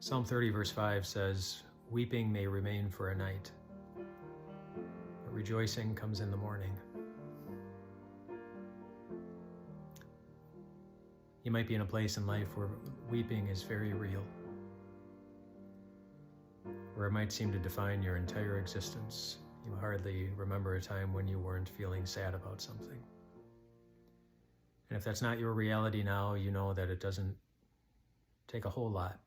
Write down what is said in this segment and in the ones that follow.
Psalm 30 verse 5 says, "Weeping may remain for a night, but rejoicing comes in the morning." You might be in a place in life where weeping is very real, where it might seem to define your entire existence. You hardly remember a time when you weren't feeling sad about something. And if that's not your reality now, you know that it doesn't take a whole lot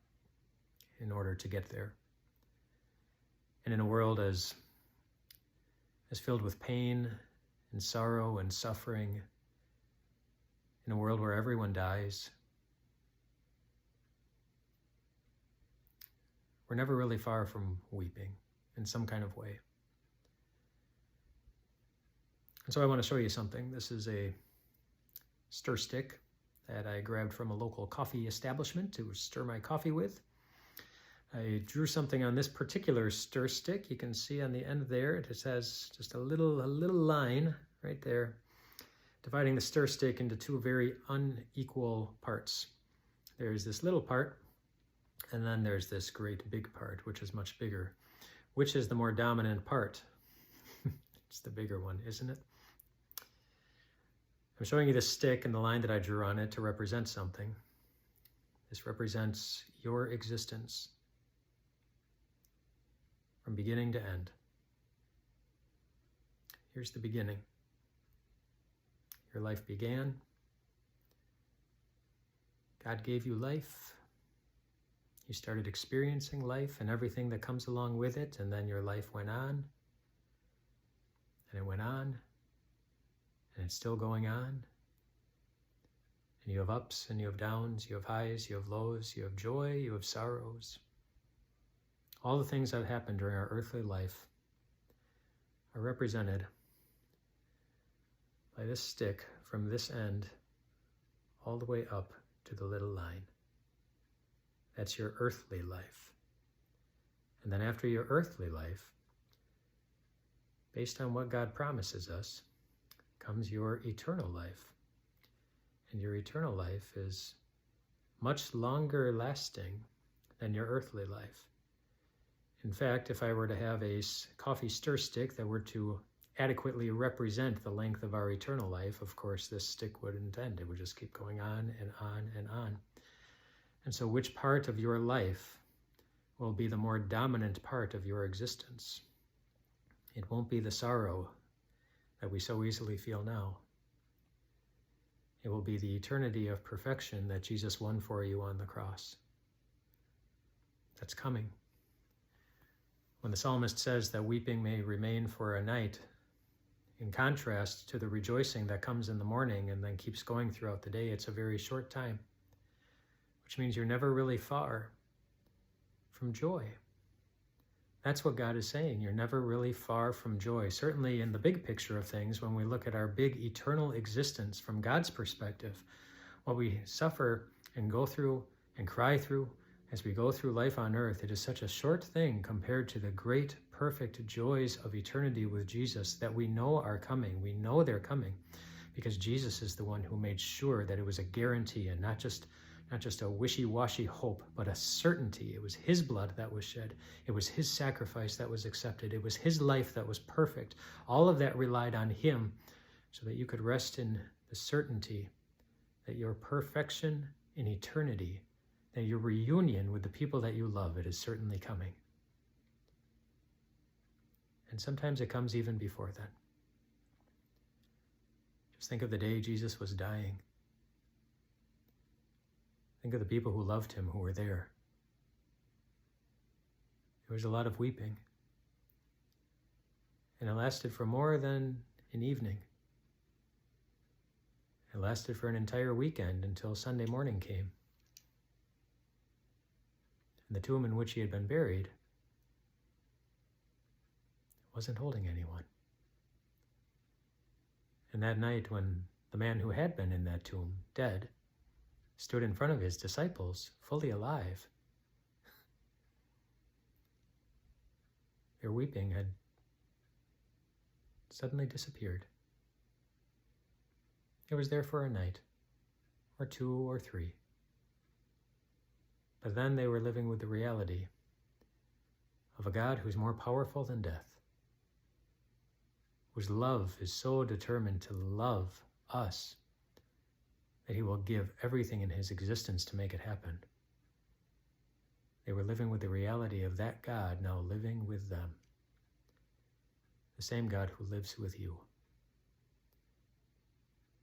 in order to get there. And in a world as filled with pain and sorrow and suffering, in a world where everyone dies, we're never really far from weeping in some kind of way. And so I want to show you something. This is a stir stick that I grabbed from a local coffee establishment to stir my coffee with. I drew something on this particular stir stick. You can see on the end there, it just has just a little line right there, dividing the stir stick into two very unequal parts. There's this little part, and then there's this great big part, which is much bigger. Which is the more dominant part? It's the bigger one, isn't it? I'm showing you this stick and the line that I drew on it to represent something. This represents your existence from beginning to end. Here's the beginning. Your life began. God gave you life. You started experiencing life and everything that comes along with it, and then your life went on, and it went on, and it's still going on. And you have ups and you have downs, you have highs, you have lows, you have joy, you have sorrows. All the things that happened during our earthly life are represented by this stick from this end all the way up to the little line. That's your earthly life. And then after your earthly life, based on what God promises us, comes your eternal life. And your eternal life is much longer lasting than your earthly life. In fact, if I were to have a coffee stir stick that were to adequately represent the length of our eternal life, of course, this stick wouldn't end. It would just keep going on and on and on. And so which part of your life will be the more dominant part of your existence? It won't be the sorrow that we so easily feel now. It will be the eternity of perfection that Jesus won for you on the cross. That's coming. When the psalmist says that weeping may remain for a night, in contrast to the rejoicing that comes in the morning and then keeps going throughout the day, it's a very short time, which means you're never really far from joy. That's what God is saying. You're never really far from joy. Certainly in the big picture of things, when we look at our big eternal existence from God's perspective, what we suffer and go through and cry through as we go through life on earth, it is such a short thing compared to the great, perfect joys of eternity with Jesus that we know are coming. We know they're coming because Jesus is the one who made sure that it was a guarantee and not just a wishy-washy hope, but a certainty. It was his blood that was shed. It was his sacrifice that was accepted. It was his life that was perfect. All of that relied on him so that you could rest in the certainty that your perfection in eternity, that your reunion with the people that you love, it is certainly coming. And sometimes it comes even before then. Just think of the day Jesus was dying. Think of the people who loved him, who were there. There was a lot of weeping. And it lasted for more than an evening. It lasted for an entire weekend until Sunday morning came. And the tomb in which he had been buried wasn't holding anyone. And that night when the man who had been in that tomb, dead, stood in front of his disciples, fully alive, their weeping had suddenly disappeared. It was there for a night, or two, or three. But then they were living with the reality of a God who's more powerful than death, whose love is so determined to love us that he will give everything in his existence to make it happen. They were living with the reality of that God now living with them, the same God who lives with you.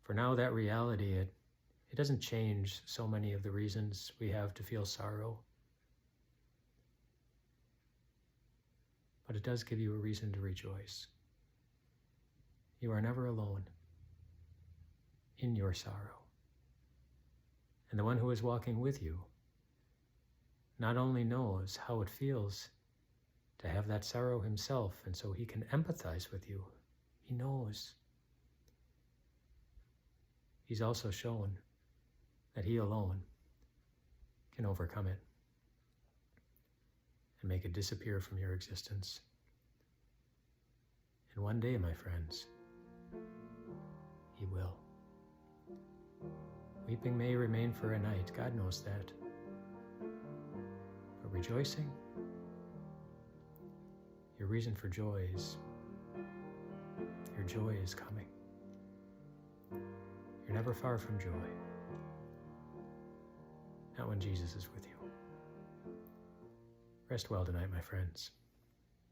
For now, that reality, it doesn't change so many of the reasons we have to feel sorrow, but it does give you a reason to rejoice. You are never alone in your sorrow. And the one who is walking with you not only knows how it feels to have that sorrow himself, and so he can empathize with you. He knows. He's also shown that he alone can overcome it and make it disappear from your existence. And one day, my friends, he will. Weeping may remain for a night, God knows that. But rejoicing, your reason for joy is, your joy is coming. You're never far from joy. Not when Jesus is with you. Rest well tonight, my friends.